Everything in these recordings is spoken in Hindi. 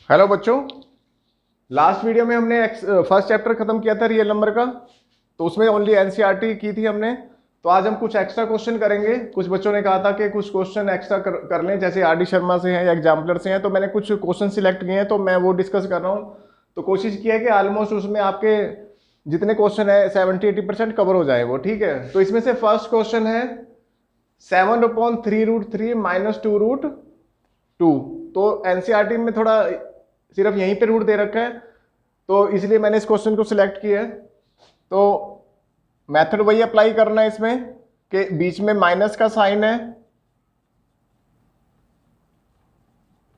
हेलो बच्चों, लास्ट वीडियो में हमने फर्स्ट चैप्टर खत्म किया था रियल नंबर का। तो उसमें ओनली एनसीईआरटी की थी हमने। तो आज हम कुछ एक्स्ट्रा क्वेश्चन करेंगे। कुछ बच्चों ने कहा था कि कुछ क्वेश्चन एक्स्ट्रा कर लें, जैसे आर डी शर्मा से हैं या एग्जाम्पलर से हैं। तो मैंने कुछ क्वेश्चन सिलेक्ट किए हैं, तो मैं वो डिस्कस कर रहा हूँ। तो कोशिश की है कि ऑलमोस्ट उसमें आपके जितने क्वेश्चन है 70-80% कवर हो जाए वो, ठीक है। तो इसमें से फर्स्ट क्वेश्चन है 7/3√3 -2√2। तो एनसीईआरटी में थोड़ा सिर्फ यहीं पे रूट दे रखा है, तो इसलिए मैंने इस क्वेश्चन को सिलेक्ट किया है। तो मेथड वही अप्लाई करना है इसमें कि बीच में माइनस का साइन है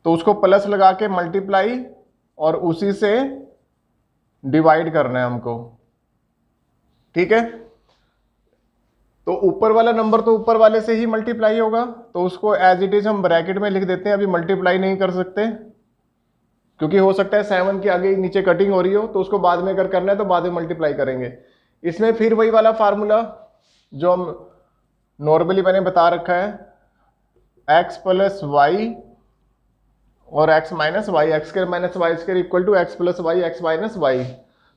तो उसको प्लस लगा के मल्टीप्लाई और उसी से डिवाइड करना है हमको, ठीक है। तो ऊपर वाला नंबर तो ऊपर वाले से ही मल्टीप्लाई होगा, तो उसको एज इट इज हम ब्रैकेट में लिख देते हैं। अभी मल्टीप्लाई नहीं कर सकते क्योंकि हो सकता है 7 के आगे नीचे कटिंग हो रही हो, तो उसको बाद में अगर करना है तो बाद में मल्टीप्लाई करेंगे। इसमें फिर वही वाला फार्मूला जो हम नॉर्मली मैंने बता रखा है, x + y और x - y, x² - y² equal to x + y x - y।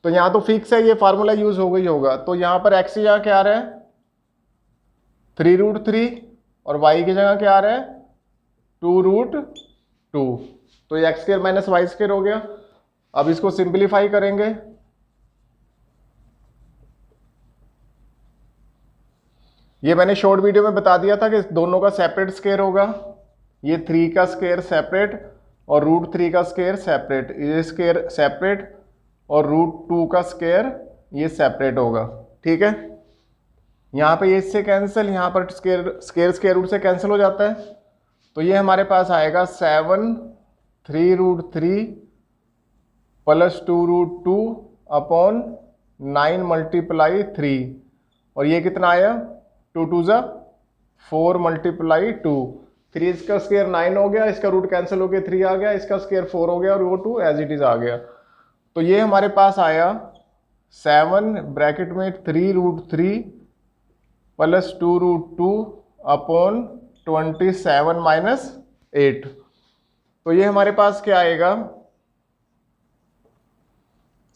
तो यहाँ तो फिक्स है, ये फार्मूला यूज हो गई होगा। तो यहाँ पर x यहाँ क्या आ रहा है 3√3 और y की जगह क्या आ रहा है 2√2। तो ये x² - y² हो गया। अब इसको सिंप्लीफाई करेंगे। ये मैंने शॉर्ट वीडियो में बता दिया था कि दोनों का सेपरेट स्क्वायर होगा। ये 3 का स्क्वायर सेपरेट और √3 का स्क्वायर सेपरेट, ये स्क्वायर सेपरेट और √2 का स्क्वायर ये सेपरेट होगा, ठीक है। यहाँ पे ये इससे कैंसिल, यहाँ पर स्क्वायर रूट से कैंसिल हो जाता है। तो ये हमारे पास आएगा 7/3√3 + 2√2 अपॉन 9 × 3। और ये कितना आया 2 2 ज़ा 4 × 2। 3 इसका स्क्वायर 9 हो गया, इसका रूट कैंसिल हो गया 3 आ गया, इसका स्क्वायर 4 हो गया और वो 2 एज इट इज आ गया। तो ये हमारे पास आया 7 ब्रैकेट में 3√3 + 2√2 अपॉन 27 - 8। तो ये हमारे पास क्या आएगा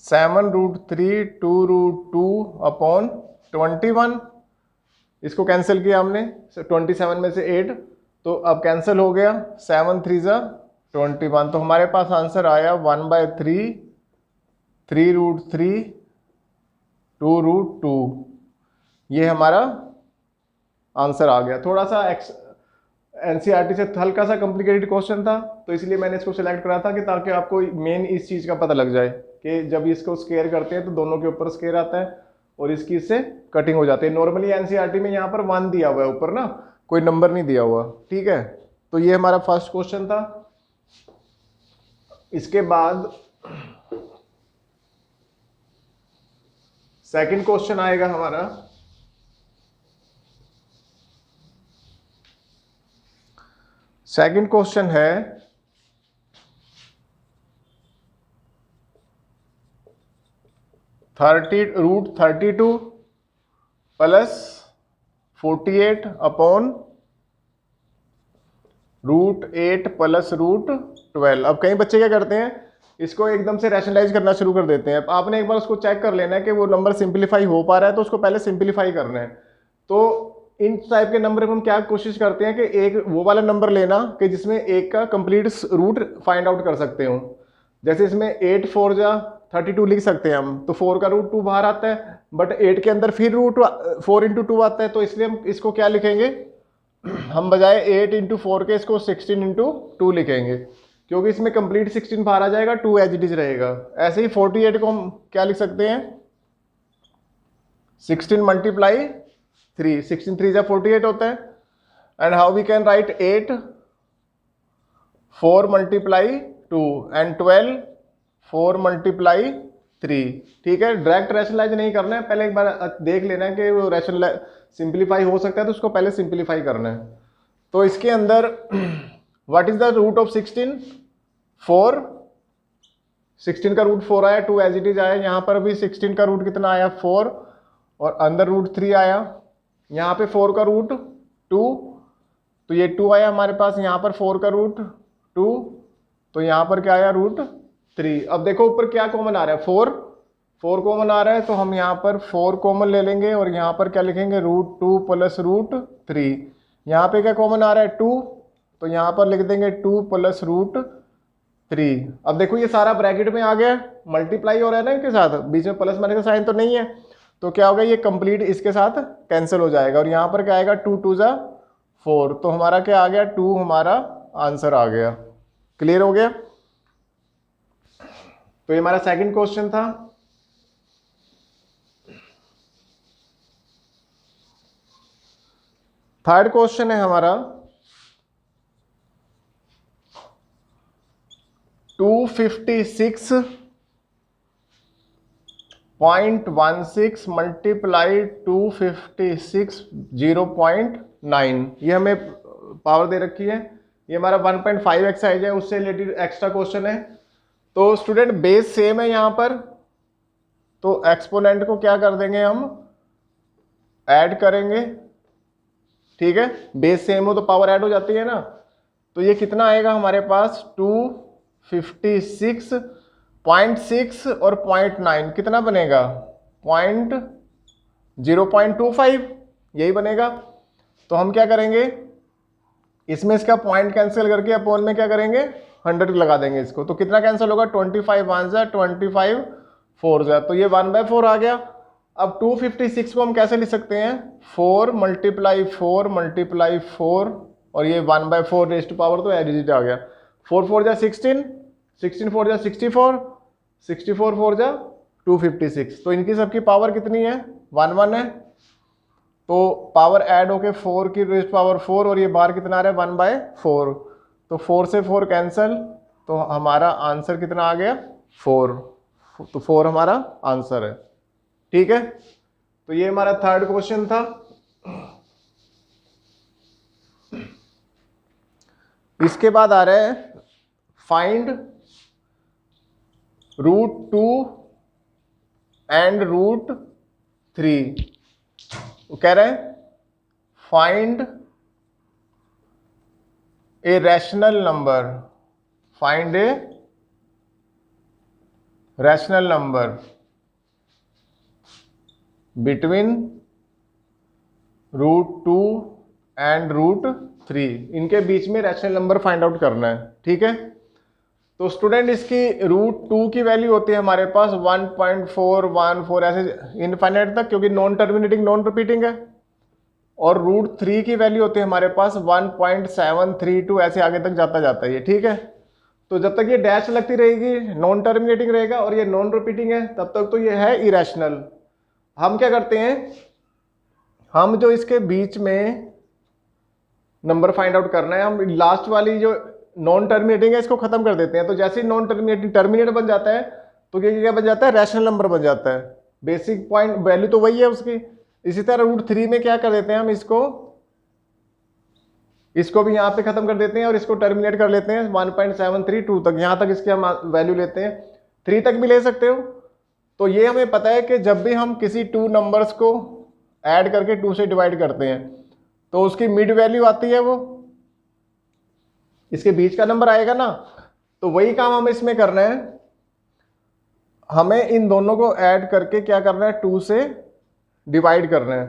7√3 2√2 अपॉन 21। इसको कैंसिल किया हमने 27 में से 8, तो अब कैंसिल हो गया 7 3 ज़ा 21। तो हमारे पास आंसर आया 1/3 3√3 2√2। ये हमारा आंसर आ गया। थोड़ा सा एनसीईआरटी से हल्का सा कॉम्प्लिकेटेड क्वेश्चन था, तो इसलिए मैंने इसको सिलेक्ट करा था कि ताकि आपको मेन इस चीज़ का पता लग जाए कि जब इसको स्क्वायर करते हैं तो दोनों के ऊपर स्क्वायर आता है और इसकी इससे कटिंग हो जाती है। नॉर्मली एनसीईआरटी में यहाँ पर 1 दिया हुआ है ऊपर ना, कोई नंबर नहीं दिया हुआ, ठीक है। तो ये हमारा फर्स्ट क्वेश्चन था। इसके बाद सेकंड क्वेश्चन आएगा हमारा। सेकंड क्वेश्चन है 32 + 48 अपॉन √8 + √12। अब कई बच्चे क्या करते हैं, इसको एकदम से रैशनलाइज करना शुरू कर देते हैं। आपने एक बार उसको चेक कर लेना है कि वो नंबर सिंप्लीफाई हो पा रहा है, तो उसको पहले सिंप्लीफाई करना है। तो इन टाइप के नंबर में हम क्या कोशिश करते हैं कि एक वो वाला नंबर लेना कि जिसमें एक का कंप्लीट रूट फाइंड आउट कर सकते हो। जैसे इसमें 8 4 ज़ा 32 लिख सकते हैं हम, तो 4 का √2 बाहर आता है, बट 8 के अंदर फिर √4 × 2 आता है। तो इसलिए हम इसको क्या लिखेंगे, हम बजाय 8 × 4 के इसको 16 × 2 लिखेंगे, क्योंकि इसमें कंप्लीट 16 बाहर आ जाएगा, 2 एज इट इज रहेगा। ऐसे ही 48 को हम क्या लिख सकते हैं 16 × 3, 16 3 ज़ा 48 होता है। And how we can write 8 4 × 2 and 12 4 × 3, ठीक है। डायरेक्ट रैशनलाइज नहीं करना है, पहले एक बार देख लेना है कि वो रैशनलाइज सिंप्लीफाई हो सकता है, तो उसको पहले सिंप्लीफाई करना है। तो इसके अंदर what is the root of 16 4, 16 का रूट 4 आया, 2 एज इट इज आया। यहाँ पर भी 16 का रूट कितना आया 4 और अंदर √3 आया। यहाँ पे 4 का रूट 2, तो ये 2 आया हमारे पास। यहाँ पर 4 का रूट 2, तो यहाँ पर क्या आया √3। अब देखो ऊपर क्या कॉमन आ रहा है, 4 कॉमन आ रहा है, तो हम यहाँ पर 4 कॉमन ले लेंगे और यहाँ पर क्या लिखेंगे √2 प्लस √3। यहाँ पे क्या कॉमन आ रहा है 2, तो यहाँ पर लिख देंगे 2 प्लस √3। अब देखो ये सारा ब्रैकेट में आ गया, मल्टीप्लाई हो रहा है ना इनके साथ, बीच में प्लस माइनस का साइन तो नहीं है, तो क्या होगा ये कंप्लीट इसके साथ कैंसिल हो जाएगा और यहाँ पर क्या आएगा 2 2 जा 4, तो हमारा क्या आ गया 2 हमारा आंसर आ गया। क्लियर हो गया। तो ये हमारा सेकंड क्वेश्चन था। थर्ड क्वेश्चन है हमारा 256.16 मल्टीप्लाई 256 0.9, ये हमें पावर दे रखी है। ये हमारा 1.5 एक्सरसाइज है, उससे रिलेटेड एक्स्ट्रा क्वेश्चन है। तो स्टूडेंट बेस सेम है यहाँ पर, तो एक्सपोनेंट को क्या कर देंगे हम ऐड करेंगे, ठीक है, बेस सेम हो तो पावर ऐड हो जाती है ना। तो ये कितना आएगा हमारे पास 256.6 और 0.9 कितना बनेगा 0.25, यही बनेगा। तो हम क्या करेंगे इसमें इसका पॉइंट कैंसिल करके अपोन में क्या करेंगे 100 लगा देंगे इसको, तो कितना कैंसिल होगा 25 1 जा 25 4 जा, तो ये 1/4 आ गया। अब 256 को हम कैसे लिख सकते हैं 4 मल्टीप्लाई 4 मल्टीप्लाई 4 और ये 1/4 रेज़ टू पावर, तो एडिजिट आ गया। 4 4 जा 16, 16 4 जा 64, 64 4 जा 256, तो इनकी सबकी पावर कितनी है 1 1 है, तो पावर ऐड होके 4 की रेज़ पावर 4 और ये बाहर कितना आ रहा है 1/4, तो 4 से 4 कैंसिल, तो हमारा आंसर कितना आ गया 4, तो 4 हमारा आंसर है। ठीक है, तो ये हमारा थर्ड क्वेश्चन था। इसके बाद आ रहा है फाइंड √2 एंड √3। वो कह रहे हैं find a rational number, find a rational number between √2 and √3, इनके बीच में रैशनल नंबर फाइंड आउट करना है। ठीक है, तो स्टूडेंट इसकी √2 की वैल्यू होती है हमारे पास 1.414 ऐसे इनफाइनाइट तक, क्योंकि नॉन टर्मिनेटिंग नॉन रिपीटिंग है, और √3 की वैल्यू होती है हमारे पास 1.732 ऐसे आगे तक जाता जाता है ये। ठीक है, तो जब तक ये डैश लगती रहेगी नॉन टर्मिनेटिंग रहेगा और ये नॉन रिपीटिंग है तब तक तो ये है इरेशनल। हम क्या करते हैं, हम जो इसके बीच में नंबर फाइंड आउट करना है, हम लास्ट वाली जो नॉन टर्मिनेटिंग है इसको खत्म कर देते हैं, तो जैसे ही नॉन टर्मिनेटिंग टर्मिनेट बन जाता है तो ये क्या बन जाता है रैशनल नंबर बन जाता है। बेसिक पॉइंट वैल्यू तो वही है उसकी। इसी तरह √3 में क्या कर देते हैं हम इसको भी यहाँ पे खत्म कर देते हैं और इसको टर्मिनेट कर लेते हैं 1.732 तक, यहाँ तक इसकी हम वैल्यू लेते हैं, 3 तक भी ले सकते हो। तो ये हमें पता है कि जब भी हम किसी 2 नंबर्स को ऐड करके 2 से डिवाइड करते हैं तो उसकी मिड वैल्यू आती है, वो इसके बीच का नंबर आएगा ना। तो वही काम हमें इसमें करना है, हमें इन दोनों को ऐड करके क्या करना है 2 से डिवाइड करना है।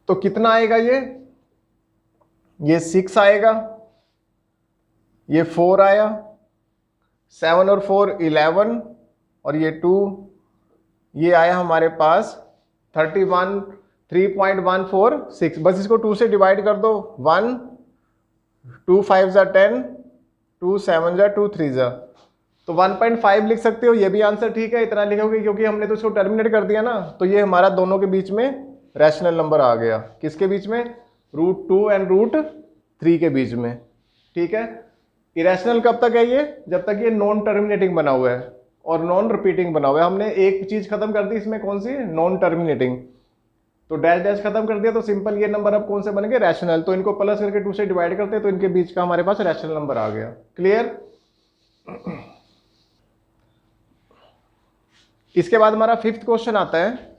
तो कितना आएगा ये 6 आएगा, ये 4 आया, 7 और 4 11 और ये 2, ये आया हमारे पास 3.146। बस इसको 2 से डिवाइड कर दो, 1 2 5 जा 10, 2 7 जा 2 3 जा, तो 1.5 लिख सकते हो। ये भी आंसर ठीक है, इतना लिखोगे क्योंकि हमने तो इसको टर्मिनेट कर दिया ना, तो ये हमारा दोनों के बीच में रैशनल नंबर आ गया। किसके बीच में √2 एंड √3 के बीच में। ठीक है, इरेशनल कब तक है ये, जब तक ये नॉन टर्मिनेटिंग बना हुआ है और नॉन रिपीटिंग बना हुआ है। हमने एक चीज खत्म कर दी इसमें, कौन सी नॉन टर्मिनेटिंग, तो डैश डैश खत्म कर दिया, तो सिंपल ये नंबर अब कौन से बन गए रैशनल। तो इनको प्लस करके 2 से डिवाइड करते हैं तो इनके बीच का हमारे पास रैशनल नंबर आ गया। क्लियर। इसके बाद हमारा 5th क्वेश्चन आता है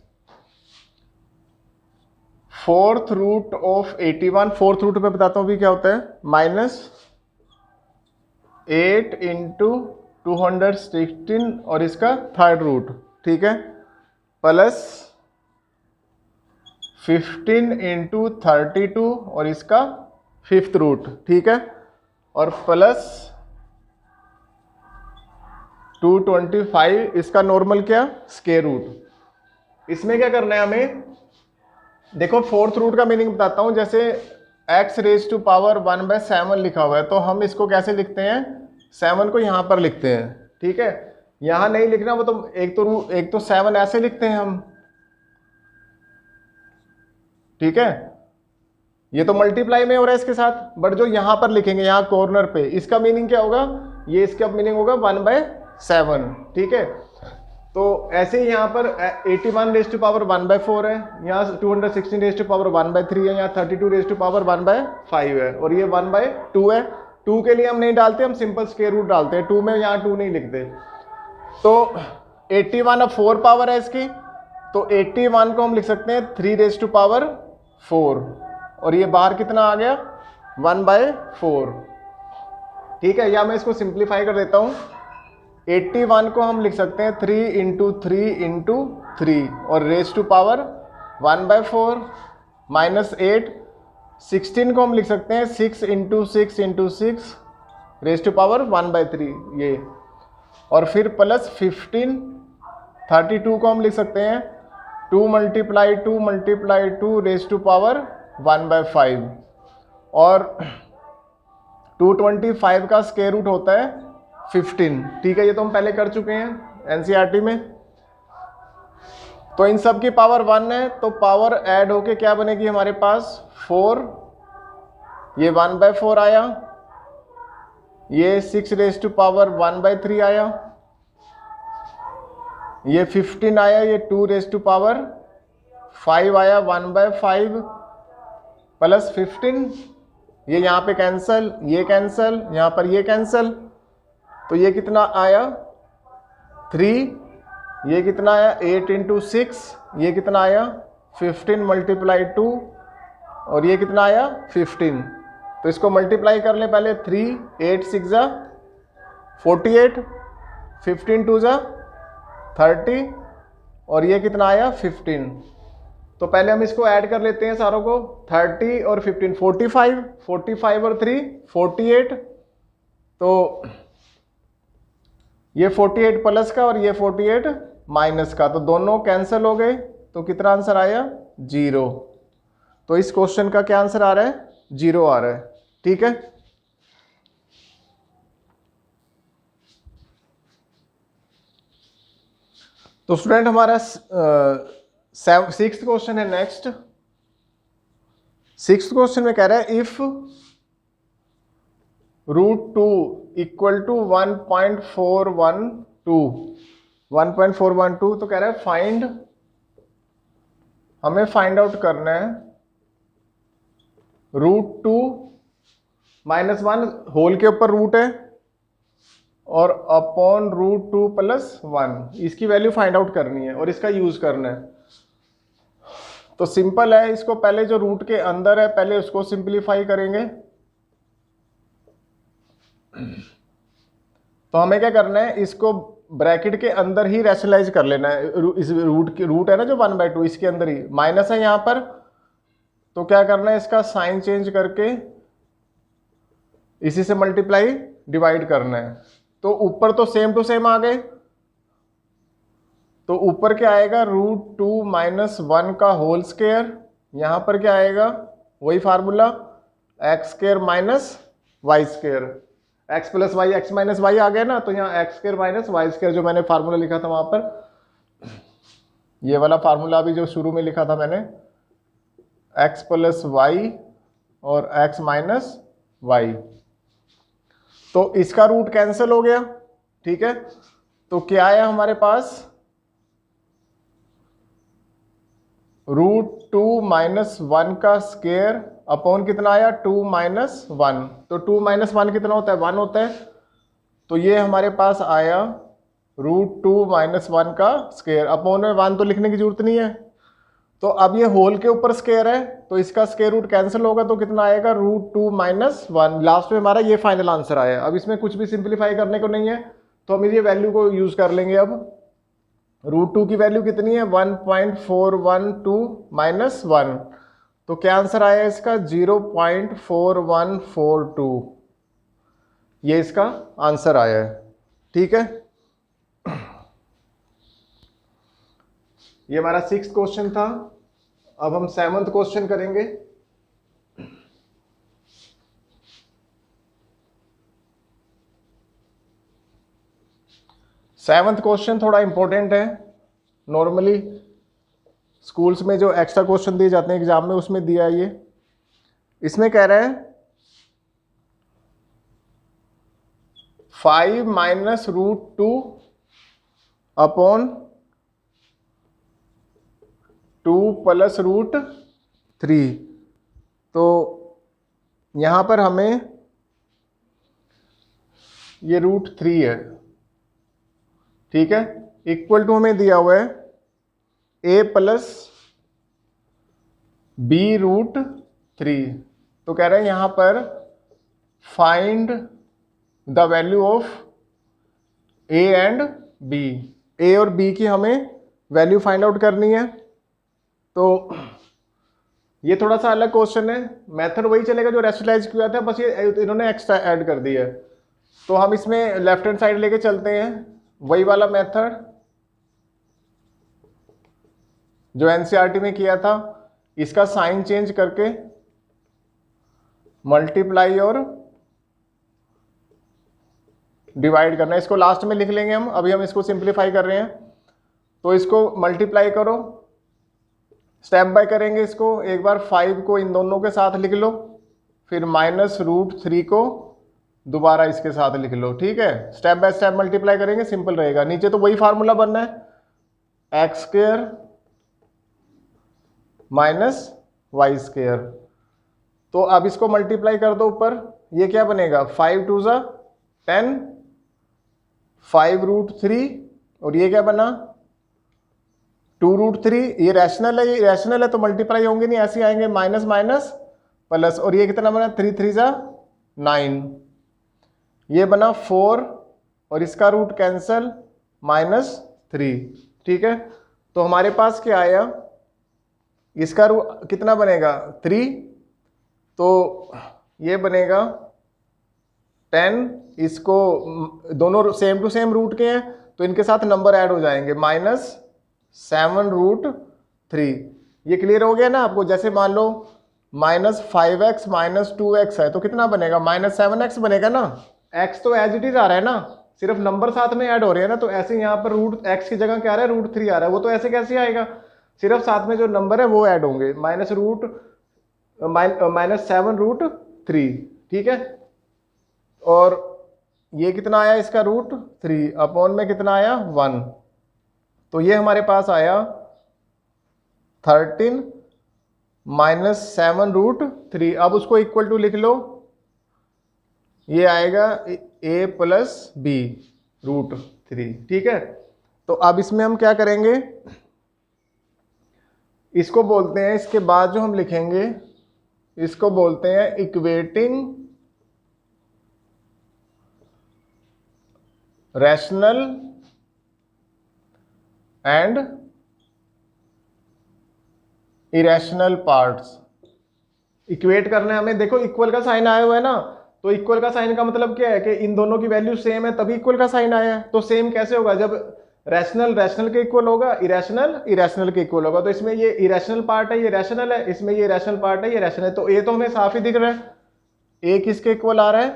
4th root of 81। 4th root में बताता हूं भी क्या होता है, 8 इंटू 216 और इसका थर्ड रूट, ठीक है, प्लस 15 इंटू 32 और इसका फिफ्थ रूट, ठीक है, और प्लस 225 इसका नॉर्मल क्या, स्क्वायर रूट। इसमें क्या करना है हमें, देखो फोर्थ रूट का मीनिंग बताता हूं। जैसे x रेज टू पावर 1/7 लिखा हुआ है, तो हम इसको कैसे लिखते हैं, 7 को यहां पर लिखते हैं, ठीक है, यहां नहीं लिखना वो, तो एक तो 7 ऐसे लिखते हैं हम, ठीक है, ये तो मल्टीप्लाई में हो रहा है इसके साथ, बट जो यहां पर लिखेंगे यहाँ कॉर्नर पे, इसका मीनिंग क्या होगा, ये इसका मीनिंग होगा 1/7, ठीक है। तो ऐसे ही यहाँ पर 81 रेज टू पावर 1/4 है, यहाँ 216 रेज टू पावर 1/3 है, यहाँ 32 रेज टू पावर 1/5 है, और ये 1/2 है। 2 के लिए हम नहीं डालते, हम सिंपल स्क्वायर रूट डालते हैं, 2 में यहाँ 2 नहीं लिखते। तो 81 अब 4 पावर है इसकी, तो 81 को हम लिख सकते हैं 3 रेज टू पावर 4, और ये बाहर कितना आ गया, 1/4, ठीक है। या मैं इसको सिंप्लीफाई कर देता हूँ, 81 को हम लिख सकते हैं 3 इंटू 3 इंटू 3 और रेज टू पावर 1/4 माइनस 8, 16 को हम लिख सकते हैं 6 into 6 into 6 raise to power 1/3 ये, और फिर प्लस 15, 32 को हम लिख सकते हैं 2 मल्टीप्लाई 2 रेज टू पावर 1/5, और 225 का स्क्वायर रूट होता है 15, ठीक है, ये तो हम पहले कर चुके हैं एनसीईआरटी में। तो इन सब की पावर 1 है, तो पावर ऐड होके क्या बनेगी हमारे पास 4, ये 1/4 आया, ये 6 रेज टू पावर 1/3 आया, ये 15 आया, ये 2 रेज टू पावर 5 आया, 1/5 प्लस 15, ये यहाँ पे कैंसल, ये कैंसल, यहाँ पर ये कैंसल, तो ये कितना आया 3, ये कितना आया 8 इंटू 6, ये कितना आया 15 मल्टीप्लाई 2, और ये कितना आया 15। तो इसको मल्टीप्लाई कर लें पहले, 3 8 6 जा 48, 15 2 जा 30, और ये कितना आया 15। तो पहले हम इसको ऐड कर लेते हैं सारों को, 30 और 15 45, 45 और 3 48, तो ये 48 प्लस का और ये 48 माइनस का, तो दोनों कैंसिल हो गए, तो कितना आंसर आया 0। तो इस क्वेश्चन का क्या आंसर आ रहा है, 0 आ रहा है, ठीक है। तो स्टूडेंट हमारा 6th क्वेश्चन है नेक्स्ट। 6th क्वेश्चन में कह रहा है इफ √2 इक्वल टू 1.412, तो कह रहा है फाइंड, हमें फाइंड आउट करना है √2 -1 होल के ऊपर रूट है और अपॉन √2 + 1, इसकी वैल्यू फाइंड आउट करनी है और इसका यूज करना है। तो सिंपल है, इसको पहले जो रूट के अंदर है पहले उसको सिंप्लीफाई करेंगे। तो हमें क्या करना है, इसको ब्रैकेट के अंदर ही रैशनलाइज कर लेना है। इस रूट है ना जो 1/2, इसके अंदर ही माइनस है यहाँ पर, तो क्या करना है, इसका साइन चेंज करके इसी से मल्टीप्लाई डिवाइड करना है। तो ऊपर तो सेम टू सेम आ गए, तो ऊपर क्या आएगा √2 - 1 का होल स्क्वायर, यहाँ पर क्या आएगा वही formula x² - y², x + y x - y आ गया ना, तो यहाँ x² - y² जो मैंने फार्मूला लिखा था वहां पर, ये वाला फार्मूला भी जो शुरू में लिखा था मैंने, x + y और x - y, तो इसका रूट कैंसिल हो गया, ठीक है। तो क्या आया हमारे पास √2 - 1 का स्क्वायर अपॉन कितना आया 2 - 1, तो 2 - 1 कितना होता है 1 होता है, तो ये हमारे पास आया √2 - 1 का स्क्वायर, अपॉन में 1 तो लिखने की जरूरत नहीं है, तो अब ये होल के ऊपर स्क्वायर है तो इसका स्क्वायर रूट कैंसिल होगा तो कितना आएगा √2 - 1। लास्ट में हमारा ये फाइनल आंसर आया। अब इसमें कुछ भी सिंप्लीफाई करने को नहीं है तो हम ये वैल्यू को यूज कर लेंगे। अब √2 की वैल्यू कितनी है 1.412 - 1, तो क्या आंसर आया इसका 0.4142, ये इसका आंसर आया है। ठीक है, ये हमारा 6th क्वेश्चन था। अब हम 7th क्वेश्चन करेंगे। सेवंथ क्वेश्चन थोड़ा इंपॉर्टेंट है। नॉर्मली स्कूल्स में जो एक्स्ट्रा क्वेश्चन दिए जाते हैं एग्जाम में उसमें दिया है ये। इसमें कह रहा है 5 - √2 अपॉन 2 + √3। तो यहां पर हमें ये √3 है, ठीक है, इक्वल टू हमें दिया हुआ है a + b √3। तो कह रहे हैं यहां पर find the value of a and b। a और b की हमें वैल्यू फाइंड आउट करनी है। तो ये थोड़ा सा अलग क्वेश्चन है, मेथड वही चलेगा जो रेशनलाइज किया था, बस ये इन्होंने एक्स्ट्रा ऐड कर दिया है। तो हम इसमें लेफ्ट हैंड साइड लेके चलते हैं, वही वाला मेथड जो एनसीईआरटी में किया था। इसका साइन चेंज करके मल्टीप्लाई और डिवाइड करना है। इसको लास्ट में लिख लेंगे हम, अभी हम इसको सिंप्लीफाई कर रहे हैं। तो इसको मल्टीप्लाई करो, स्टेप बाय करेंगे इसको। एक बार 5 को इन दोनों के साथ लिख लो, फिर -√3 को दोबारा इसके साथ लिख लो। ठीक है, स्टेप बाय स्टेप मल्टीप्लाई करेंगे, सिंपल रहेगा। नीचे तो वही फार्मूला बनना है, x² - y²। तो अब इसको मल्टीप्लाई कर दो ऊपर, ये क्या बनेगा 5 × 2 = 10, 5 √3 और ये क्या बना 2 √3। ये रैशनल है, ये रैशनल है तो मल्टीप्लाई होंगे नहीं, ऐसे आएंगे माइनस माइनस प्लस। और ये कितना बना 3 × 3 = 9, ये बना 4 और इसका रूट कैंसल -3। ठीक है, तो हमारे पास क्या आया, इसका रूट कितना बनेगा 3, तो ये बनेगा 10। इसको दोनों सेम टू सेम रूट के हैं तो इनके साथ नंबर ऐड हो जाएंगे, -7 √3। ये क्लियर हो गया ना आपको। जैसे मान लो -5x - 2x है तो कितना बनेगा -7x बनेगा ना। x तो एज इट इज आ रहा है ना, सिर्फ नंबर साथ में ऐड हो रहे हैं ना। तो ऐसे यहाँ पर √x की जगह क्या आ रहा है √3 आ रहा है, वो तो ऐसे कैसे आएगा, सिर्फ साथ में जो नंबर है वो ऐड होंगे, -7 √3। ठीक है, और ये कितना आया इसका √3 अपॉन में कितना आया 1। तो ये हमारे पास आया 13 -7 √3। अब उसको इक्वल टू लिख लो, ये आएगा a + b √3। ठीक है, तो अब इसमें हम क्या करेंगे, इसको बोलते हैं, इसके बाद जो हम लिखेंगे इसको बोलते हैं equating rational and irrational parts. Equate करना है हमें। देखो इक्वल का साइन आया हुआ है ना, तो इक्वल का साइन का मतलब क्या है कि इन दोनों की वैल्यू सेम है तभी इक्वल का साइन आया है। तो सेम कैसे होगा, जब रैशनल रैशनल के इक्वल होगा, इरेशनल इरेशनल के इक्वल होगा। तो इसमें ये इरेशनल पार्ट है, ये रैशनल है, इसमें ये रैशनल पार्ट है, ये रैशनल है। तो ये तो हमें साफ ही दिख रहा है, ए किसके इक्वल आ रहा है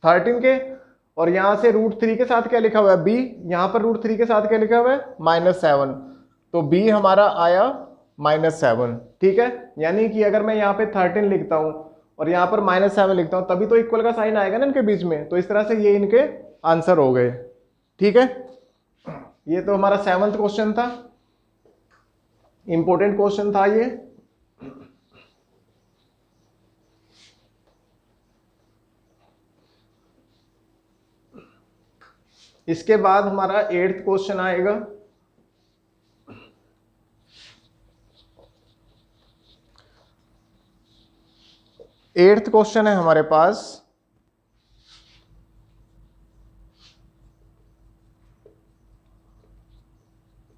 13 के। और यहां से √3 के साथ क्या लिखा हुआ है b, यहां पर √3 के साथ क्या लिखा हुआ है -7। तो b हमारा आया -7। ठीक है, यानी कि अगर मैं यहाँ पे 13 लिखता हूं और यहाँ पर -7 लिखता हूं तभी तो इक्वल का साइन आएगा ना इनके बीच में। तो इस तरह से ये इनके आंसर हो गए। ठीक है, ये तो हमारा 7th क्वेश्चन था, इंपॉर्टेंट क्वेश्चन था ये। इसके बाद हमारा 8th क्वेश्चन आएगा। 8th क्वेश्चन है हमारे पास।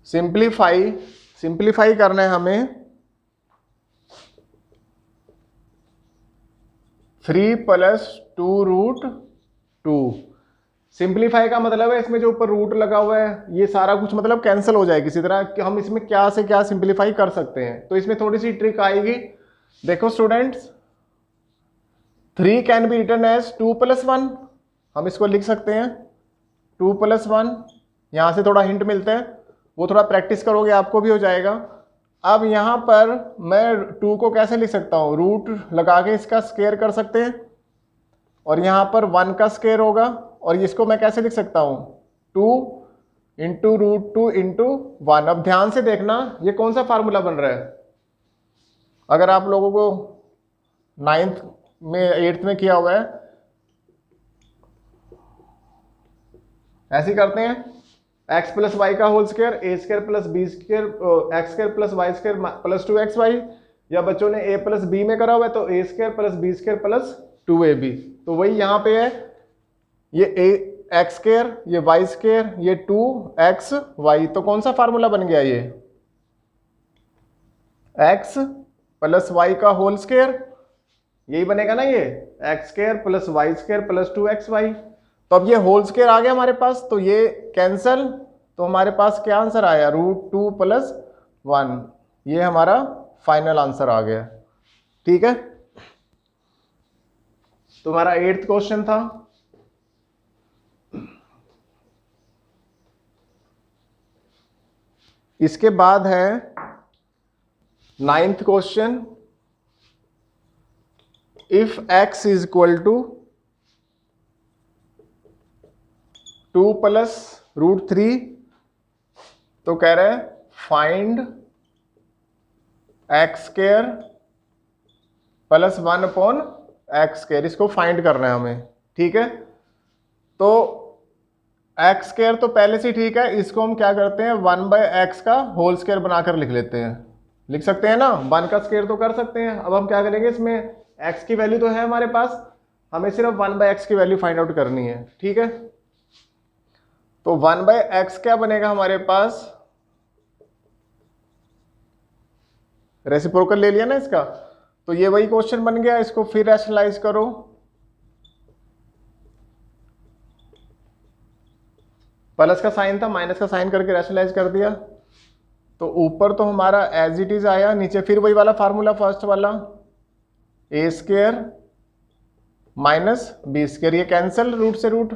सिंप्लीफाई करना है हमें 3 + 2√2। सिंप्लीफाई का मतलब है इसमें जो ऊपर रूट लगा हुआ है ये सारा कुछ मतलब कैंसिल हो जाए किसी तरह कि हम इसमें क्या से क्या सिंप्लीफाई कर सकते हैं। तो इसमें थोड़ी सी ट्रिक आएगी। देखो students, 3 can be written as 2 + 1। हम इसको लिख सकते हैं 2 + 1। यहां से थोड़ा हिंट मिलता है, वो थोड़ा प्रैक्टिस करोगे आपको भी हो जाएगा। अब यहां पर मैं 2 को कैसे लिख सकता हूं, रूट लगा के इसका स्क्वायर कर सकते हैं, और यहां पर 1 का स्क्वायर होगा, और इसको मैं कैसे लिख सकता हूं 2 × √2 × 1। अब ध्यान से देखना ये कौन सा फार्मूला बन रहा है। अगर आप लोगों को 9th में 8th में किया हुआ है, ऐसे ही करते हैं x + y का whole square, a² + b² x² + y² + 2xy, या बच्चों ने a + b में करा हुआ है तो a² + b² + 2ab। तो वही यहां पे है, ये x², ये y², ये 2xy। तो कौन सा फार्मूला बन गया ये, x + y का होल स्क्वायर, यही बनेगा ना ये, x² + y² + 2xy। तो अब ये होल स्क्वायर आ गया हमारे पास, तो ये कैंसल, तो हमारे पास क्या आंसर आया, √2 + 1। ये हमारा फाइनल आंसर आ गया। ठीक है, तो हमारा 8th क्वेश्चन था। इसके बाद है 9th क्वेश्चन। इफ x = 2 + √3, तो कह रहे हैं फाइंड x² + 1/x²। इसको फाइंड करना है हमें। ठीक है, तो x² तो पहले से ठीक है, इसको हम क्या करते हैं 1/x का होल स्क्वायर बनाकर लिख लेते हैं। लिख सकते हैं ना, 1 का स्क्वायर तो कर सकते हैं। अब हम क्या करेंगे, इसमें x की वैल्यू तो है हमारे पास, हमें सिर्फ 1/x की वैल्यू फाइंड आउट करनी है। ठीक है, तो 1/x क्या बनेगा हमारे पास, रेसिप्रोकल ले लिया ना इसका, तो ये वही क्वेश्चन बन गया। इसको फिर रैशनलाइज करो, प्लस का साइन था, माइनस का साइन करके रैशनलाइज कर दिया। तो ऊपर तो हमारा एज इट इज आया, नीचे फिर वही वाला फार्मूला फर्स्ट वाला, a² - b², ये कैंसल रूट से रूट,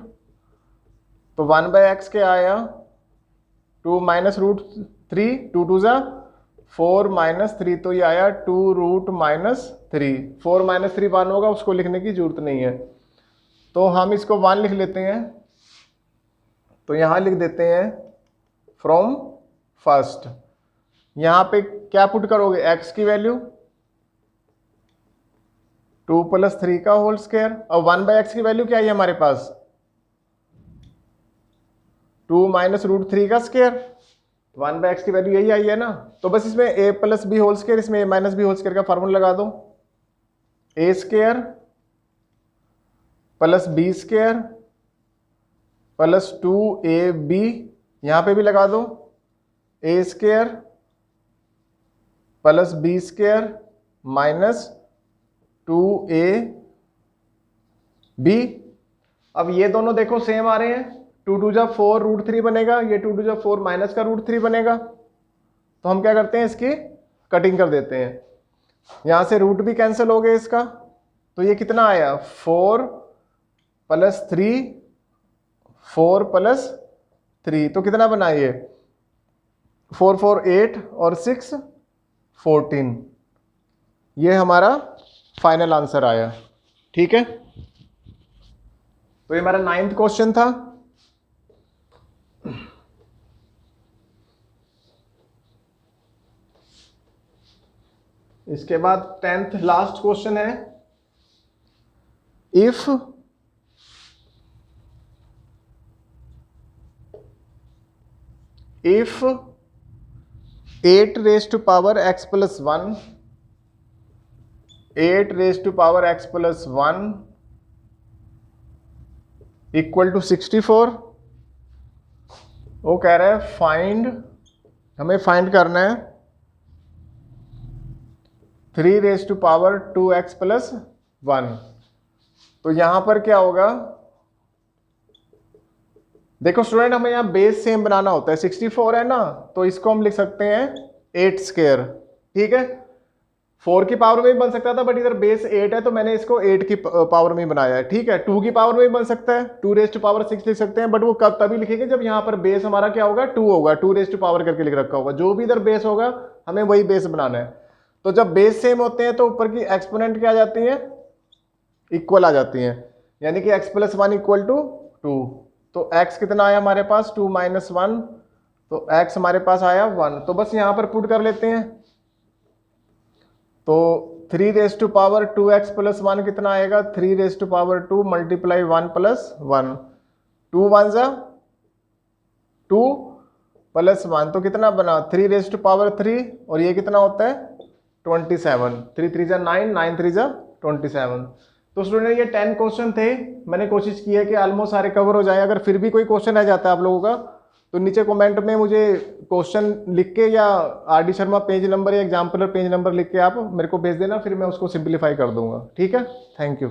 तो 1/x के आया 2 - √3, 2 × 2 = 4 - 3, तो ये आया 2 √-3। 4 - 3 1 होगा, उसको लिखने की जरूरत नहीं है, तो हम इसको 1 लिख लेते हैं। तो यहां लिख देते हैं फ्रॉम फर्स्ट। यहां पे क्या पुट करोगे, x की वैल्यू 2 + 3 का होल स्क्वायर, और 1/x की वैल्यू क्या है हमारे पास, 2 - √3 का स्क्वायर। 1/x की वैल्यू यही आई है ना, तो बस इसमें a + b होल स्क्वायर, इसमें a - b होल स्क्वायर का फार्मूला लगा दो, a² + b² + 2ab, यहां पे भी लगा दो, a² + b² - 2ab। अब ये दोनों देखो सेम आ रहे हैं, 2 × 2 = 4 √3 बनेगा, ये 2 × 2 = 4 माइनस का √3 बनेगा। तो हम क्या करते हैं, इसकी कटिंग कर देते हैं, यहां से रूट भी कैंसिल हो गया इसका। तो ये कितना आया, 4 + 3, 4 + 3, तो कितना बना ये, 4 4 8 और 6 14। ये हमारा फाइनल आंसर आया। ठीक है, तो ये हमारा 9th क्वेश्चन था। इसके बाद 10th लास्ट क्वेश्चन है। If if 8 raised to power x + 1 8 raise to power x plus 1 equal to 64। वो कह रहा है फाइंड, हमें फाइंड करना है 3 raise to power 2x plus 1। तो यहां पर क्या होगा, देखो स्टूडेंट हमें यहां बेस सेम बनाना होता है, 64 है ना, तो इसको हम लिख सकते हैं 8 स्क्वायर। ठीक है, 4 की पावर में भी बन सकता था बट इधर बेस 8 है तो मैंने इसको 8 की पावर में बनाया है। ठीक है, 2 की पावर में भी बन सकता है, 2 रेज टू पावर 6 लिख सकते हैं, बट वो कब तभी लिखेंगे जब यहाँ पर बेस हमारा क्या होगा 2 होगा, 2 रेज टू पावर करके लिख रखा होगा। जो भी इधर बेस होगा हमें वही बेस बनाना है। तो जब बेस सेम होते हैं तो ऊपर की एक्सपोनेंट क्या आ जाती है, इक्वल आ जाती है, यानी कि x प्लस 1 इक्वल टू 2। तो x कितना आया हमारे पास 2 माइनस 1, तो x हमारे पास आया 1। तो बस यहां पर पुट कर लेते हैं, तो 3 raise to power 2x plus 1 कितना आएगा, 3 raise to power 2 multiply 1 plus 1, 2 1 जा 2 प्लस 1 तो कितना बना 3 रेज टू पावर 3, और ये कितना होता है 27, 3 3 जा 9, 9 3 जा 27। तो स्टूडेंट ये 10 क्वेश्चन थे, मैंने कोशिश की है कि ऑलमोस्ट सारे कवर हो जाए। अगर फिर भी कोई क्वेश्चन रह जाता है आप लोगों का तो नीचे कमेंट में मुझे क्वेश्चन लिख के या RD शर्मा पेज नंबर या एग्जाम्पलर पेज नंबर लिख के आप मेरे को भेज देना, फिर मैं उसको सिंप्लीफाई कर दूंगा। ठीक है, थैंक यू।